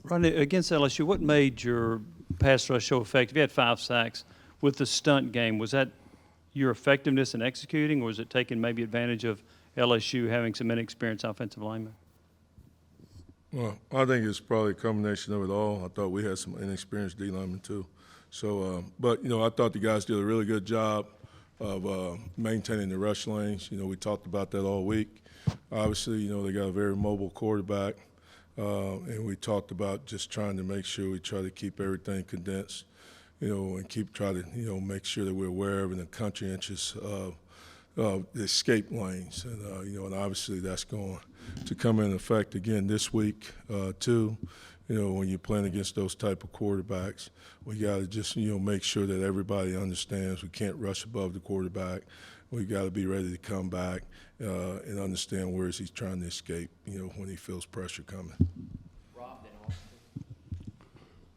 Rodney, against LSU, what made your pass rush so effective? You had 5 sacks with the stunt game. Was that your effectiveness in executing, or was it taking maybe advantage of LSU having some inexperienced offensive linemen? Well, I think it's probably a combination of it all. I thought we had some inexperienced D linemen too. So, but I thought the guys did a really good job of maintaining the rush lanes. We talked about that all week. Obviously, they got a very mobile quarterback, and we talked about just trying to make sure we try to keep everything condensed, and try to make sure that we're aware of in the country inches of the escape lanes, and obviously that's going to come into effect again this week too. When you're playing against those type of quarterbacks, we got to just make sure that everybody understands we can't rush above the quarterback. We got to be ready to come back and understand where is he trying to escape. When he feels pressure coming.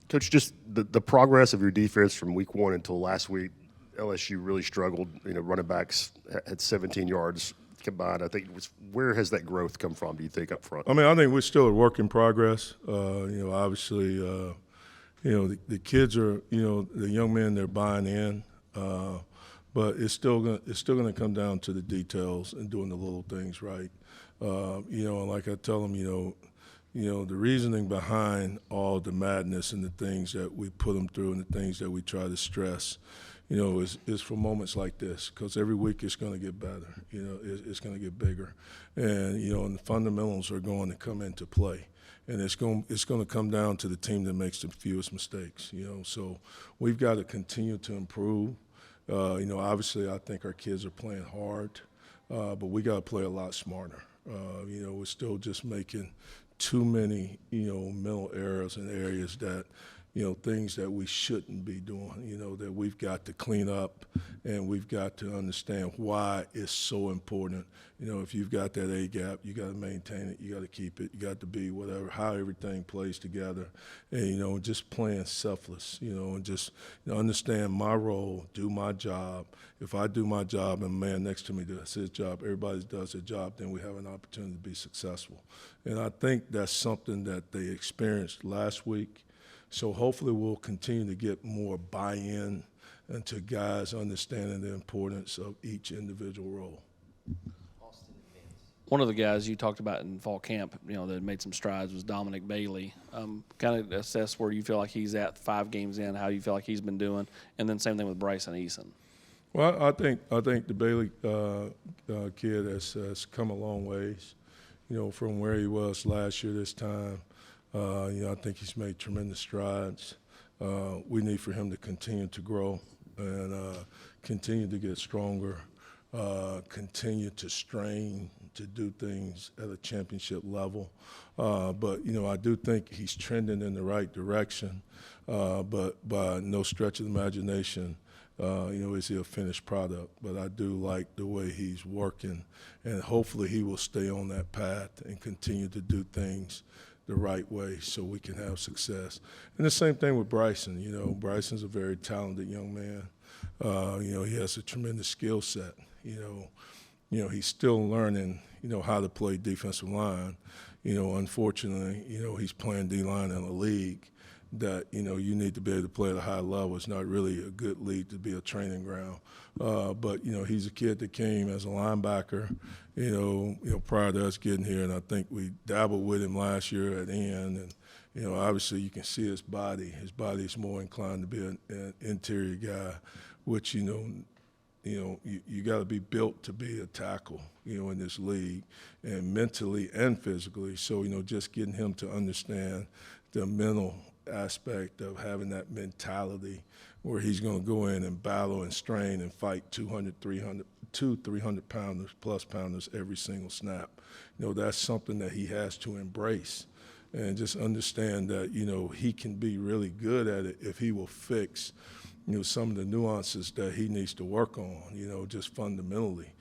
Coach, just the progress of your defense from week 1 until last week. LSU really struggled. Running backs had 17 yards combined. I think where has that growth come from, do you think, up front? I think we're still a work in progress. Obviously, the kids are, the young men, they're buying in. But it's still gonna come down to the details and doing the little things right. And like I tell them, the reasoning behind all the madness and the things that we put them through and the things that we try to stress, is for moments like this, because every week it's going to get better. It's going to get bigger, and and the fundamentals are going to come into play, and it's going to come down to the team that makes the fewest mistakes. So we've got to continue to improve. Obviously I think our kids are playing hard, but we got to play a lot smarter. We're still just making too many mental errors in areas that. Things that we shouldn't be doing, that we've got to clean up, and we've got to understand why it's so important. If you've got that A gap, you got to maintain it, you got to keep it, you got to be how everything plays together, and, just playing selfless, and just understand my role, do my job. If I do my job and the man next to me does his job, everybody does their job, then we have an opportunity to be successful. And I think that's something that they experienced last week. So hopefully we'll continue to get more buy-in into guys understanding the importance of each individual role. One of the guys you talked about in fall camp, that made some strides was Dominic Bailey. Kind of assess where you feel like he's at 5 games in, how you feel like he's been doing, and then same thing with Bryson Eason. Well, I think the Bailey kid has come a long ways, from where he was last year this time. I think he's made tremendous strides. We need for him to continue to grow and continue to get stronger, continue to strain to do things at a championship level. But I do think he's trending in the right direction, but by no stretch of the imagination, is he a finished product. But I do like the way he's working, and hopefully he will stay on that path and continue to do things the right way so we can have success. And the same thing with Bryson. Bryson's a very talented young man. He has a tremendous skill set. He's still learning, how to play defensive line. Unfortunately, he's playing D-line in a league that, you need to be able to play at a high level. It's not really a good league to be a training ground. But, he's a kid that came as a linebacker, prior to us getting here, and I think we dabbled with him last year at end. And, obviously you can see his body. His body is more inclined to be an interior guy, which, you got to be built to be a tackle, in this league, and mentally and physically. So, just getting him to understand the mental aspect of having that mentality where he's going to go in and battle and strain and fight 300 pounders plus pounders every single snap. That's something that he has to embrace and just understand that, he can be really good at it if he will fix, some of the nuances that he needs to work on, just fundamentally.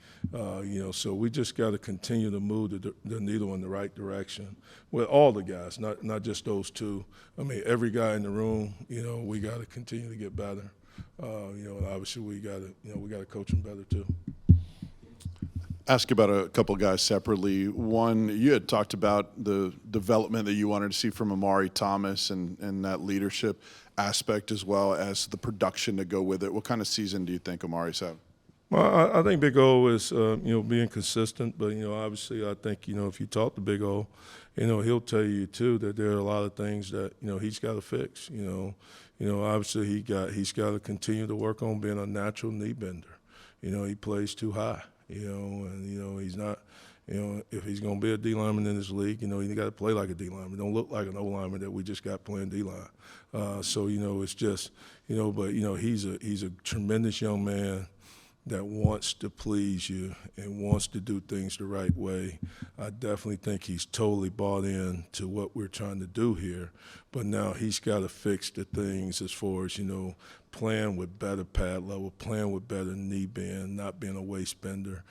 So we just got to continue to move the needle in the right direction with all the guys, not just those two. Every guy in the room, we got to continue to get better. And obviously we got to coach them better too. ask about a couple of guys separately. One, you had talked about the development that you wanted to see from Amari Thomas and that leadership aspect as well as the production to go with it. What kind of season do you think Amari's had? Well, I think Big O is, being consistent. But, obviously I think, if you talk to Big O, he'll tell you too that there are a lot of things that, he's got to fix. Obviously he's got to continue to work on being a natural knee bender. He plays too high, and, he's not, if he's going to be a D lineman in this league, he got to play like a D lineman. Don't look like an O lineman that we just got playing D line. So, it's just, but, he's a tremendous young man that wants to please you and wants to do things the right way. I definitely think he's totally bought in to what we're trying to do here. But now he's got to fix the things as far as, playing with better pad level, playing with better knee bend, not being a waist bender,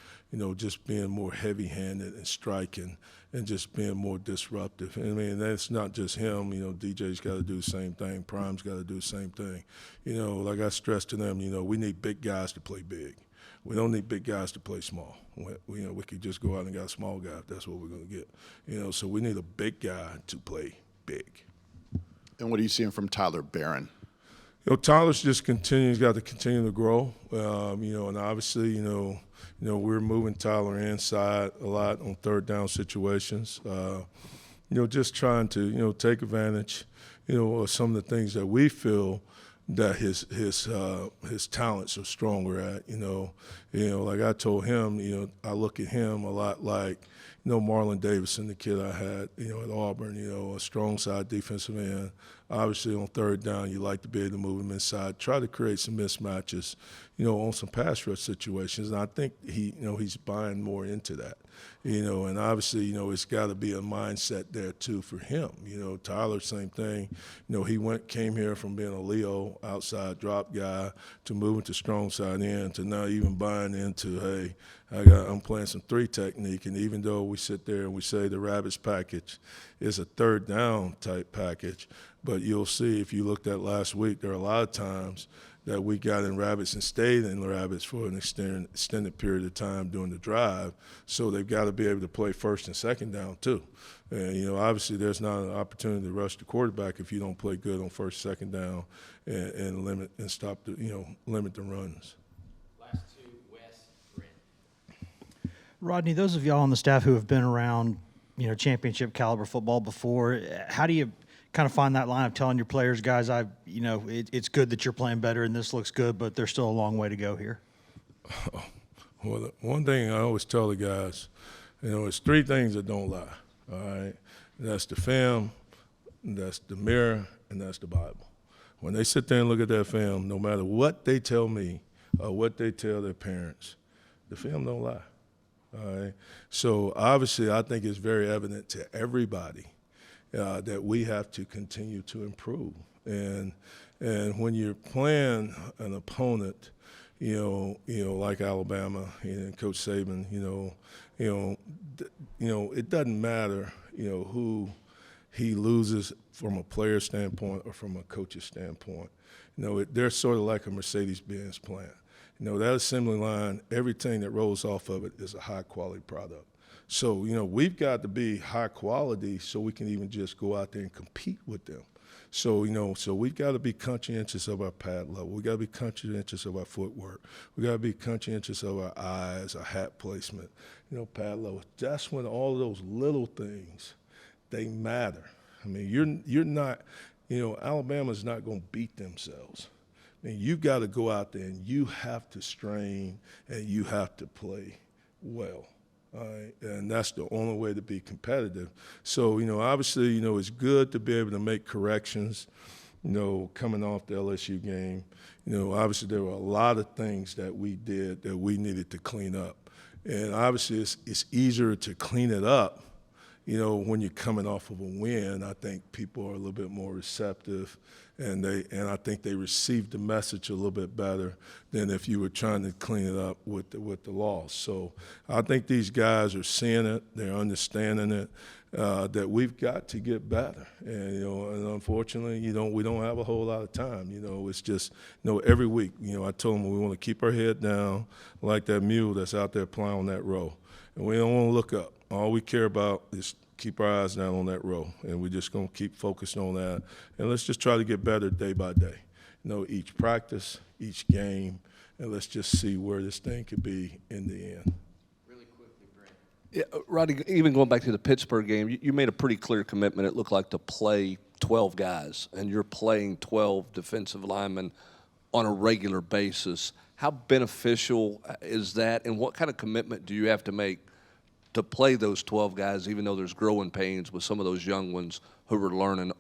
just being more heavy-handed and striking and just being more disruptive. I mean, that's not just him. DJ's got to do the same thing. Prime's got to do the same thing. Like I stressed to them, we need big guys to play big. We don't need big guys to play small. We could just go out and get a small guy if that's what we're going to get. So we need a big guy to play big. And what are you seeing from Tyler Barron? Tyler's just continues, got to continue to grow. And obviously, we're moving Tyler inside a lot on third down situations. Just trying to, take advantage, of some of the things that we feel that his talents are stronger at. Like I told him, I look at him a lot like, Marlon Davison, the kid I had, at Auburn, a strong side defensive end. Obviously on third down, you like to be able to move him inside, try to create some mismatches, on some pass rush situations. And I think he's buying more into that, and obviously, it's got to be a mindset there too for him. Tyler, same thing. He came here from being a Leo outside drop guy to moving to strong side end to now even buying into, hey, I'm playing some 3 technique, and even though we sit there and we say the Rabbits package is a third down type package, but you'll see if you looked at last week, there are a lot of times that we got in Rabbits and stayed in Rabbits for an extended period of time during the drive, so they've got to be able to play first and second down too. And, obviously there's not an opportunity to rush the quarterback if you don't play good on first, second down and limit the runs. Rodney, those of y'all on the staff who have been around, championship caliber football before, how do you kind of find that line of telling your players, guys, it's good that you're playing better and this looks good, but there's still a long way to go here? Well, one thing I always tell the guys, it's 3 things that don't lie, all right? That's the film, that's the mirror, and that's the Bible. When they sit there and look at that film, no matter what they tell me or what they tell their parents, the film don't lie. All right. So obviously, I think it's very evident to everybody that we have to continue to improve. And when you're playing an opponent, like Alabama and Coach Saban, it doesn't matter, who he loses from a player standpoint or from a coach's standpoint. They're sort of like a Mercedes-Benz plant. That assembly line, everything that rolls off of it is a high-quality product. So, we've got to be high quality so we can even just go out there and compete with them. So, so we've got to be conscientious of our pad level. We've got to be conscientious of our footwork. We've got to be conscientious of our eyes, our hat placement, pad level. That's when all of those little things, they matter. I mean, you're not, Alabama's not going to beat themselves. And you got to go out there and you have to strain and you have to play well. All right? And that's the only way to be competitive. So, obviously, it's good to be able to make corrections, coming off the LSU game. Obviously there were a lot of things that we did that we needed to clean up. And obviously it's easier to clean it up, when you're coming off of a win. I think people are a little bit more receptive, and I think they received the message a little bit better than if you were trying to clean it up with the loss. So I think these guys are seeing it, they're understanding it, that we've got to get better. And and unfortunately, we don't have a whole lot of time. It's just every week. I told them we want to keep our head down like that mule that's out there plowing that row. and we don't want to look up. All we care about is keep our eyes down on that row, and we're just going to keep focused on that. And let's just try to get better day by day. Each practice, each game, and let's just see where this thing could be in the end. Yeah, Rodney, even going back to the Pittsburgh game, you made a pretty clear commitment, it looked like, to play 12 guys, and you're playing 12 defensive linemen on a regular basis. How beneficial is that, and what kind of commitment do you have to make to play those 12 guys, even though there's growing pains with some of those young ones who are learning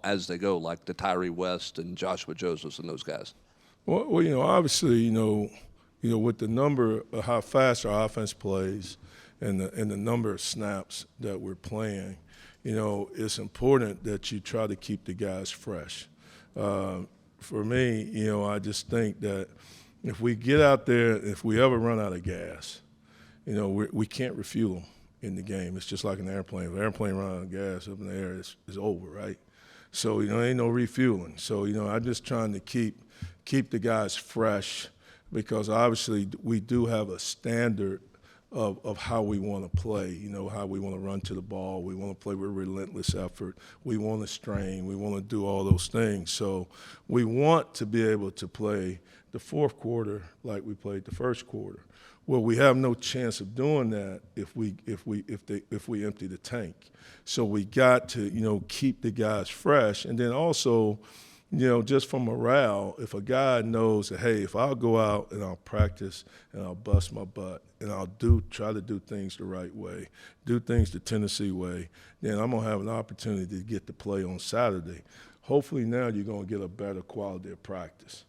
as they go, like the Tyree West and Joshua Josephs and those guys? Well, obviously, with the number of how fast our offense plays and the number of snaps that we're playing, it's important that you try to keep the guys fresh. For me, I just think that if we get out there, if we ever run out of gas, we can't refuel them in the game. It's just like an airplane. If an airplane runs out of gas up in the air, it's over, right? So, ain't no refueling. So, I'm just trying to keep the guys fresh, because obviously we do have a standard of how we want to play, how we want to run to the ball. We want to play with relentless effort. We want to strain. We want to do all those things. So we want to be able to play the fourth quarter like we played the first quarter. Well, we have no chance of doing that if we empty the tank. So we got to, keep the guys fresh. And then also, just for morale, if a guy knows that, hey, if I'll go out and I'll practice and I'll bust my butt and I'll try to do things the right way, do things the Tennessee way, then I'm going to have an opportunity to get to play on Saturday. Hopefully now you're going to get a better quality of practice,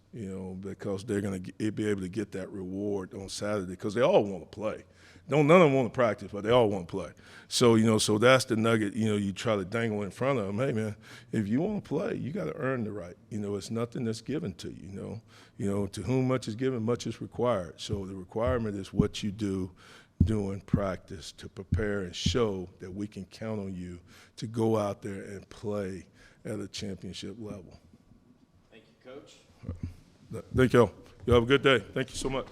because they're going to be able to get that reward on Saturday, because they all want to play. None of them want to practice, but they all want to play. So, so that's the nugget, you try to dangle in front of them. Hey, man, if you want to play, you got to earn the right. It's nothing that's given to you, to whom much is given, much is required. So the requirement is what you do during practice to prepare and show that we can count on you to go out there and play at a championship level. Thank you, Coach. Thank y'all. Y'all have a good day. Thank you so much.